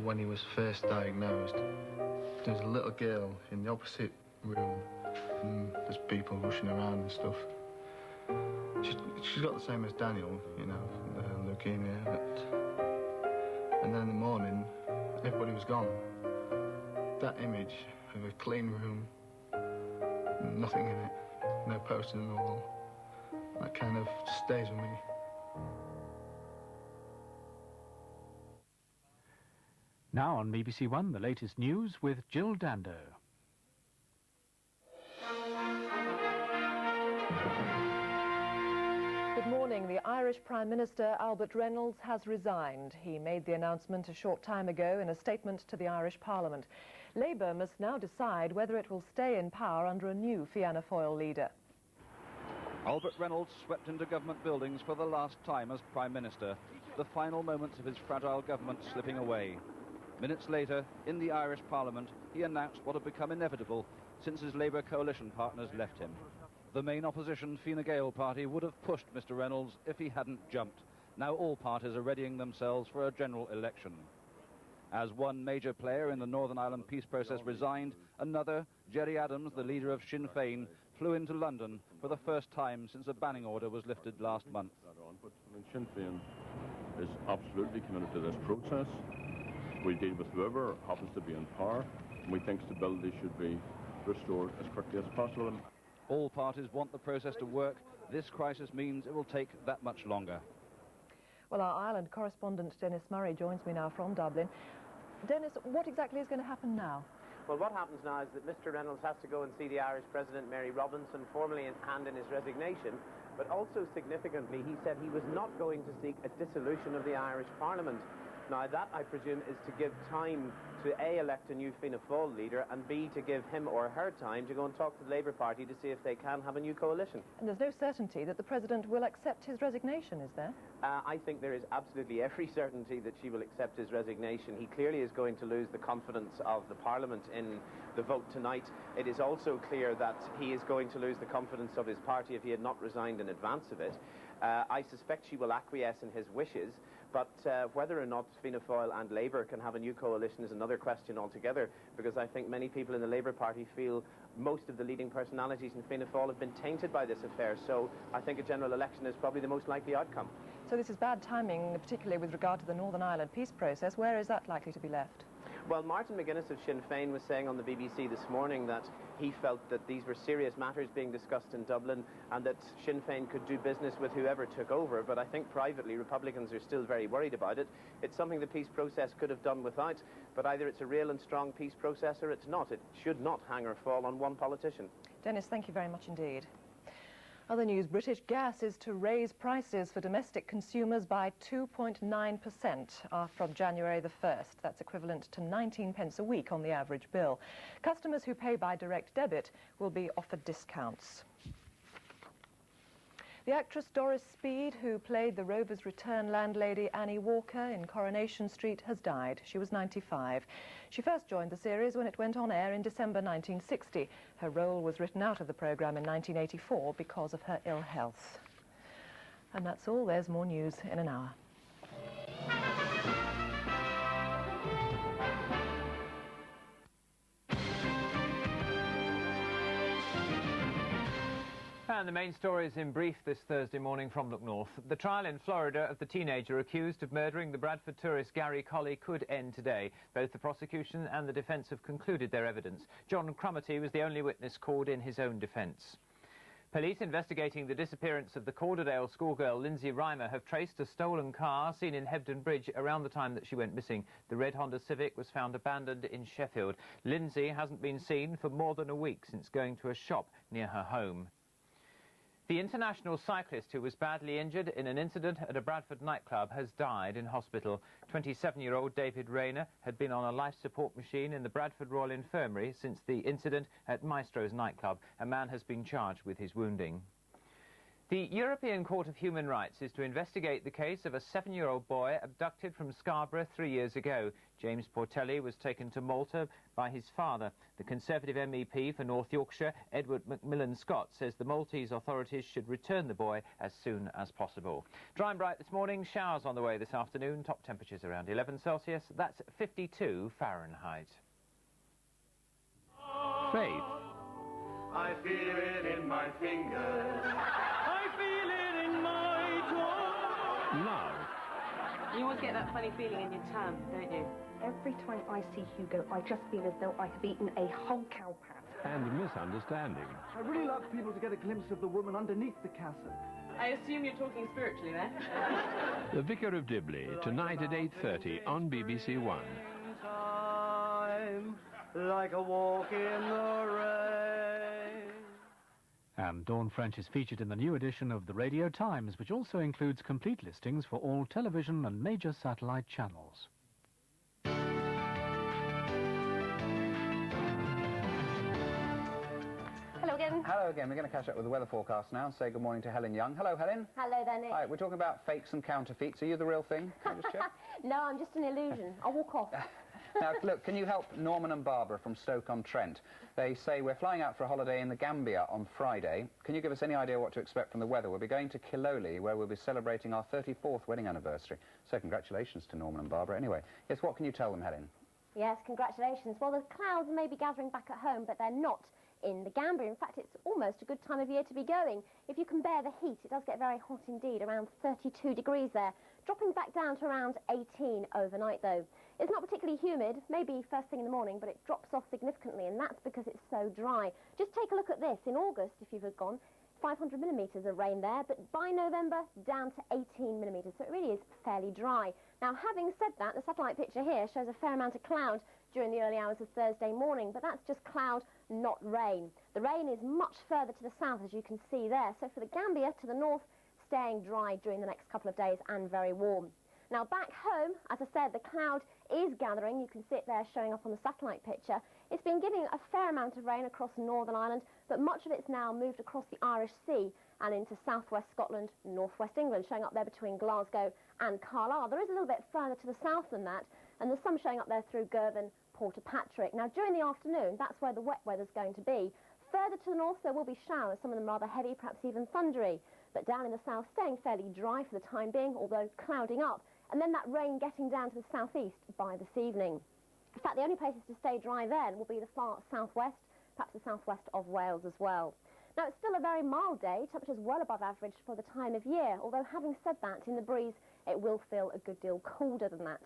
when he was first diagnosed. There was a little girl in the opposite room, and there's people rushing around and stuff. She's got the same as Daniel, you know, leukemia. And then in the morning, everybody was gone. That image of a clean room, nothing in it, no poster on the wall, that kind of stays with me. Now on BBC One, the latest news with Jill Dando. Good morning. The Irish Prime Minister, Albert Reynolds, has resigned. He made the announcement a short time ago in a statement to the Irish Parliament. Labour must now decide whether it will stay in power under a new Fianna Fáil leader. Albert Reynolds swept into government buildings for the last time as Prime Minister, the final moments of his fragile government slipping away. Minutes later, in the Irish Parliament, he announced what had become inevitable since his Labour coalition partners left him. The main opposition Fine Gael party would have pushed Mr Reynolds if he hadn't jumped. Now all parties are readying themselves for a general election. As one major player in the Northern Ireland peace process resigned, another, Gerry Adams, the leader of Sinn Féin, flew into London for the first time since a banning order was lifted last month. Sinn Féin is absolutely committed to this process. We deal with whoever happens to be in power, and we think stability should be restored as quickly as possible. All parties want the process to work. This crisis means it will take that much longer. Well, our Ireland correspondent Dennis Murray joins me now from Dublin. Dennis, what exactly is going to happen now? Well, what happens now is that Mr Reynolds has to go and see the Irish President, Mary Robinson, formally hand in his resignation. But also significantly, he said he was not going to seek a dissolution of the Irish Parliament. Now, that, I presume, is to give time to A, elect a new Fianna Fáil leader, and B, to give him or her time to go and talk to the Labour Party to see if they can have a new coalition. And there's no certainty that the President will accept his resignation, is there? I think there is absolutely every certainty that she will accept his resignation. He clearly is going to lose the confidence of the Parliament in the vote tonight. It is also clear that he is going to lose the confidence of his party if he had not resigned in advance of it. I suspect she will acquiesce in his wishes, but whether or not Fianna Fáil and Labour can have a new coalition is another question altogether, because I think many people in the Labour Party feel most of the leading personalities in Fianna Fáil have been tainted by this affair, so I think a general election is probably the most likely outcome. So this is bad timing, particularly with regard to the Northern Ireland peace process. Where is that likely to be left? Well, Martin McGuinness of Sinn Féin was saying on the BBC this morning that he felt that these were serious matters being discussed in Dublin and that Sinn Féin could do business with whoever took over, but I think privately Republicans are still very worried about it. It's something the peace process could have done without, but either it's a real and strong peace process or it's not. It should not hang or fall on one politician. Dennis, thank you very much indeed. Other news, British Gas is to raise prices for domestic consumers by 2.9% from January the 1st. That's equivalent to 19 pence a week on the average bill. Customers who pay by direct debit will be offered discounts. The actress Doris Speed, who played the Rover's Return landlady Annie Walker in Coronation Street, has died. She was 95. She first joined the series when it went on air in December 1960. Her role was written out of the programme in 1984 because of her ill health. And that's all. There's more news in an hour. And the main stories in brief this Thursday morning from Look North. The trial in Florida of the teenager accused of murdering the Bradford tourist Gary Colley could end today. Both the prosecution and the defence have concluded their evidence. John Cromarty was the only witness called in his own defence. Police investigating the disappearance of the Calderdale schoolgirl Lindsay Reimer have traced a stolen car seen in Hebden Bridge around the time that she went missing. The red Honda Civic was found abandoned in Sheffield. Lindsay hasn't been seen for more than a week since going to a shop near her home. The international cyclist who was badly injured in an incident at a Bradford nightclub has died in hospital. 27-year-old David Rayner had been on a life support machine in the Bradford Royal Infirmary since the incident at Maestro's nightclub. A man has been charged with his wounding. The European Court of Human Rights is to investigate the case of a 7-year-old boy abducted from Scarborough 3 years ago. James Portelli was taken to Malta by his father. The Conservative MEP for North Yorkshire, Edward Macmillan Scott, says the Maltese authorities should return the boy as soon as possible. Dry and bright this morning, showers on the way this afternoon, top temperatures around 11 Celsius, that's 52 Fahrenheit. Faith. I feel it in my fingers. I feel it in my toes. Love. You always get that funny feeling in your tongue, don't you? Every time I see Hugo, I just feel as though I have eaten a whole cow pat. And misunderstanding. I really like people to get a glimpse of the woman underneath the cassock. I assume you're talking spiritually there. The Vicar of Dibley, tonight at 8:30 on BBC One. Time, like a walk in the rain. And Dawn French is featured in the new edition of the Radio Times, which also includes complete listings for all television and major satellite channels. Hello again. Hello again. We're going to catch up with the weather forecast now and say good morning to Helen Young. Hello, Helen. Hello there, Nick. Hi, we're talking about fakes and counterfeits. Are you the real thing? Can I just check? No, I'm just an illusion. I'll walk off. Now, look, can you help Norman and Barbara from Stoke-on-Trent? They say we're flying out for a holiday in the Gambia on Friday. Can you give us any idea what to expect from the weather? We'll be going to Kiloli, where we'll be celebrating our 34th wedding anniversary. So congratulations to Norman and Barbara. Anyway, yes, what can you tell them, Helen? Yes, congratulations. Well, the clouds may be gathering back at home, but they're not in the Gambia. In fact, it's almost a good time of year to be going. If you can bear the heat, it does get very hot indeed, around 32 degrees there, dropping back down to around 18 overnight, though. It's not particularly humid, maybe first thing in the morning, but it drops off significantly, and that's because it's so dry. Just take a look at this. In August, if you've gone, 500 millimetres of rain there, but by November, down to 18 millimetres, so it really is fairly dry. Now, having said that, the satellite picture here shows a fair amount of cloud during the early hours of Thursday morning, but that's just cloud, not rain. The rain is much further to the south, as you can see there, so for the Gambia to the north, staying dry during the next couple of days and very warm. Now, back home, as I said, the cloud is gathering. You can see it there showing up on the satellite picture. It's been giving a fair amount of rain across Northern Ireland, but much of it's now moved across the Irish Sea and into southwest Scotland, northwest England, showing up there between Glasgow and Carlisle. There is a little bit further to the south than that, and there's some showing up there through Girvan, Portapatrick. Now, during the afternoon, that's where the wet weather's going to be. Further to the north, there will be showers, some of them rather heavy, perhaps even thundery. But down in the south, staying fairly dry for the time being, although clouding up. And then that rain getting down to the southeast by this evening. In fact, the only places to stay dry then will be the far southwest, perhaps the southwest of Wales as well. Now, it's still a very mild day, temperatures well above average for the time of year, although having said that, in the breeze, it will feel a good deal colder than that.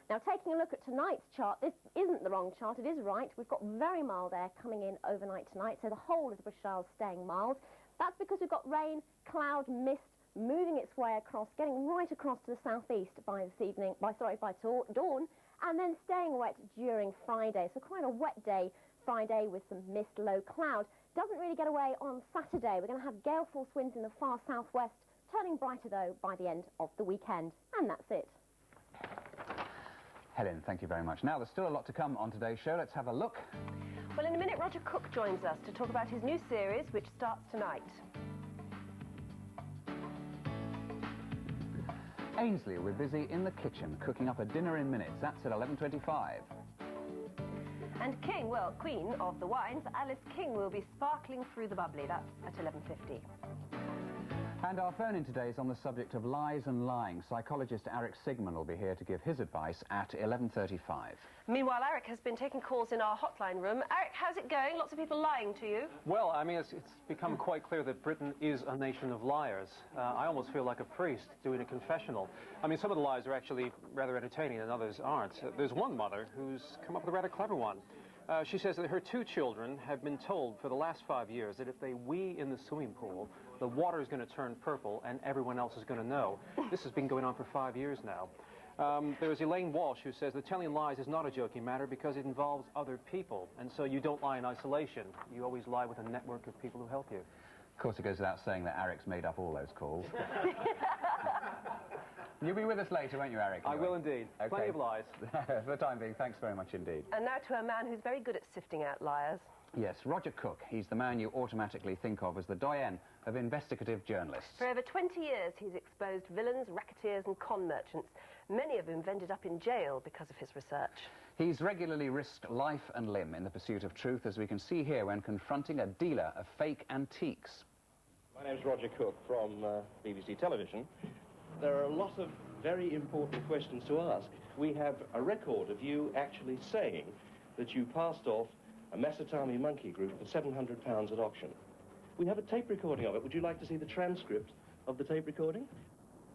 Now, taking a look at tonight's chart, this isn't the wrong chart, it is right. We've got very mild air coming in overnight tonight, so the whole of the British Isles staying mild. That's because we've got rain, cloud, mist, moving its way across, getting right across to the southeast by this evening, by dawn, and then staying wet during Friday. So quite a wet day Friday with some mist, low cloud. Doesn't really get away on Saturday. We're going to have gale force winds in the far southwest, turning brighter though by the end of the weekend. And that's it. Helen, thank you very much. Now, there's still a lot to come on today's show. Let's have a look. Well, in a minute, Roger Cook joins us to talk about his new series, which starts tonight. Ainsley will be busy in the kitchen, cooking up a dinner in minutes. That's at 11:25. And King, well, Queen of the Wines, Alice King, will be sparkling through the bubbly. That's at 11:50. And our phone-in today is on the subject of lies and lying. Psychologist Eric Sigman will be here to give his advice at 11:35. Meanwhile, Eric has been taking calls in our hotline room. Eric, how's it going? Lots of people lying to you. Well, I mean, it's become quite clear that Britain is a nation of liars. I almost feel like a priest doing a confessional. I mean, some of the lies are actually rather entertaining and others aren't. There's one mother who's come up with a rather clever one. She says that her 2 children have been told for the last 5 years that if they wee in the swimming pool, the water is going to turn purple and everyone else is going to know. This has been going on for 5 years now. There's Elaine Walsh who says that telling lies is not a joking matter because it involves other people, and so you don't lie in isolation. You always lie with a network of people who help you. Of course, it goes without saying that Eric's made up all those calls. You'll be with us later, won't you, Eric? I will indeed. Okay. Plenty of lies. For the time being, thanks very much indeed. And now to a man who's very good at sifting out liars. Yes, Roger Cook. He's the man you automatically think of as the doyen of investigative journalists. For over 20 years, he's exposed villains, racketeers and con merchants. Many of whom have ended up in jail because of his research. He's regularly risked life and limb in the pursuit of truth, as we can see here when confronting a dealer of fake antiques. My name's Roger Cook from BBC Television. There are a lot of very important questions to ask. We have a record of you actually saying that you passed off a Mesotami monkey group for £700 at auction. We have a tape recording of it. Would you like to see the transcript of the tape recording?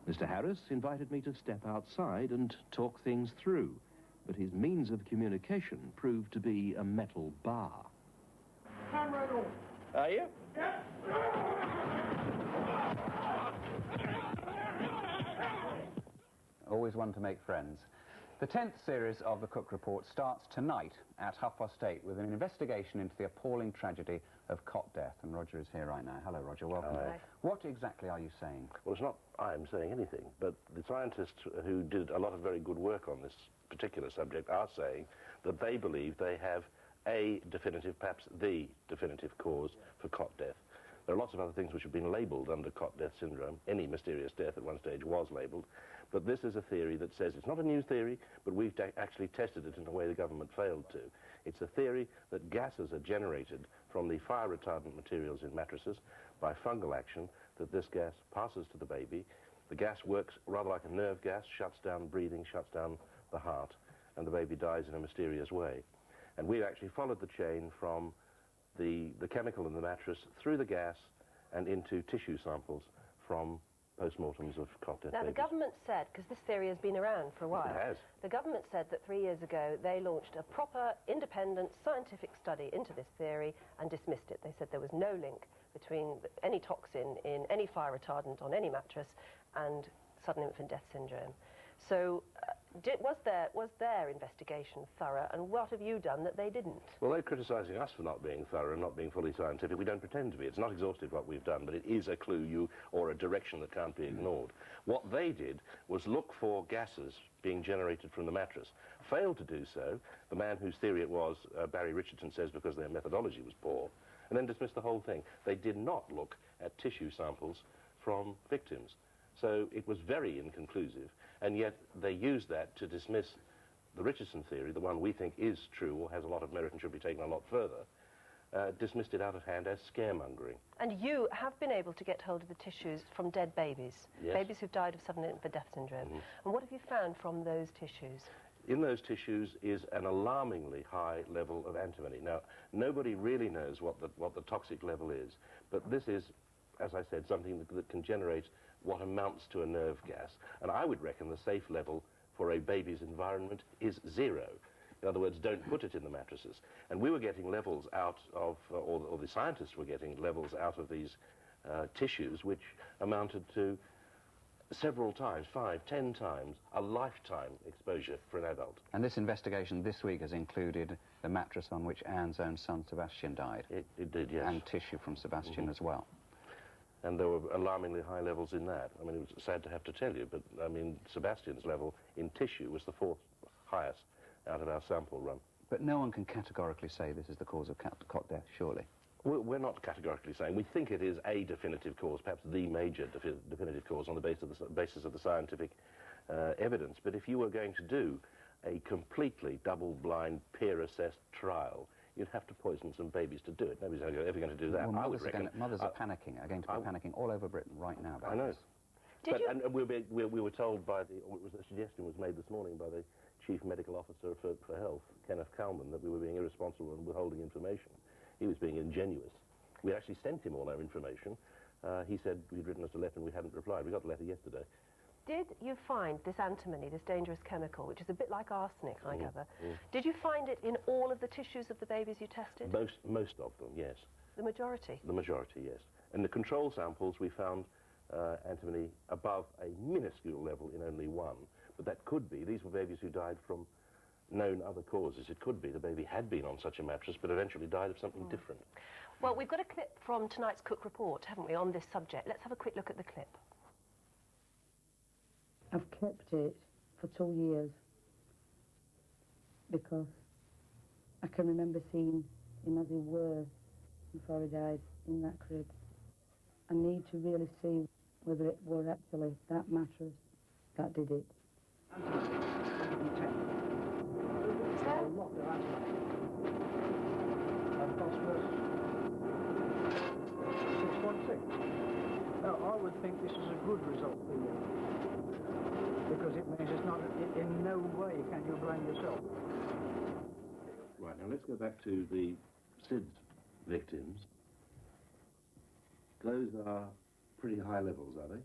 Mr. Harris invited me to step outside and talk things through, but his means of communication proved to be a metal bar. Camera on. Are you? Yeah. Always one to make friends. The 10th series of the Cook Report starts tonight at 8:30 with an investigation into the appalling tragedy of cot death. And Roger is here right now. Hello, Roger. Welcome. Hi. What exactly are you saying? Well, it's not I'm saying anything, but the scientists who did a lot of very good work on this particular subject are saying that they believe they have a definitive, perhaps the definitive cause for cot death. There are lots of other things which have been labelled under cot death syndrome. Any mysterious death at one stage was labelled. But this is a theory that says it's not a new theory, but we've actually tested it in a way the government failed to. It's a theory that gases are generated from the fire retardant materials in mattresses by fungal action, that this gas passes to the baby. The gas works rather like a nerve gas, shuts down breathing, shuts down the heart, and the baby dies in a mysterious way. And we've actually followed the chain from the chemical in the mattress through the gas and into tissue samples from post-mortems of cot death Now, babies. the government said, because this theory has been around for a while, It has. the government said that 3 years ago they launched a proper, independent, scientific study into this theory and dismissed it. They said there was no link between any toxin in any fire retardant on any mattress and sudden infant death syndrome. So was their investigation thorough, and what have you done that they didn't? Well, they're criticising us for not being thorough and not being fully scientific. We don't pretend to be. It's not exhaustive what we've done, but it is a clue or a direction that can't be ignored. What they did was look for gases being generated from the mattress. Failed to do so, the man whose theory it was, Barry Richardson, says because their methodology was poor, and then dismissed the whole thing. They did not look at tissue samples from victims. So it was very inconclusive, and yet they used that to dismiss the Richardson theory, the one we think is true or has a lot of merit and should be taken a lot further, dismissed it out of hand as scaremongering. And you have been able to get hold of the tissues from dead babies, Yes. babies who've died of sudden infant death syndrome. And what have you found from those tissues? In those tissues is an alarmingly high level of antimony. Now, nobody really knows what the toxic level is, but this is, as I said, something that can generate what amounts to a nerve gas. And I would reckon the safe level for a baby's environment is 0. In other words, don't put it in the mattresses. And we were getting levels out of, or the scientists were getting levels out of these tissues which amounted to several times, 5, 10 times, a lifetime exposure for an adult. And this investigation this week has included the mattress on which Anne's own son, Sebastian, died. It did, yes. And tissue from Sebastian as well. And there were alarmingly high levels in that. I mean, it was sad to have to tell you, but, I mean, Sebastian's level in tissue was the 4th highest out of our sample run. But no one can categorically say this is the cause of cot death, surely? We're not categorically saying. We think it is a definitive cause, perhaps the major definitive cause on the basis of the scientific evidence. But if you were going to do a completely double-blind, peer-assessed trial, you'd have to poison some babies to do it. Nobody's ever going to do that. Well, I would reckon. Mothers are panicking, are going to be panicking all over Britain right now about I know. this. And we were told by a suggestion was made this morning by the Chief Medical Officer for Health, Kenneth Kalman, that we were being irresponsible and withholding information. He was being ingenuous. We actually sent him all our information. He said he'd written us a letter and we hadn't replied. We got the letter yesterday. Did you find this antimony, this dangerous chemical, which is a bit like arsenic, I gather, did you find it in all of the tissues of the babies you tested? Most of them, yes. The majority? The majority, yes. In the control samples, we found antimony above a minuscule level in only one. But that could be, these were babies who died from known other causes. It could be the baby had been on such a mattress, but eventually died of something different. Well, we've got a clip from tonight's Cook Report, haven't we, on this subject. Let's have a quick look at the clip. I've kept it for 2 years because I can remember seeing him as he were before he died in that crib. I need to really see whether it were actually that mattress that did it. Now, I would think this is a good result for you, because it means it's not, in no way can you blame yourself. Right, now let's go back to the SIDS victims. Those are pretty high levels, are they?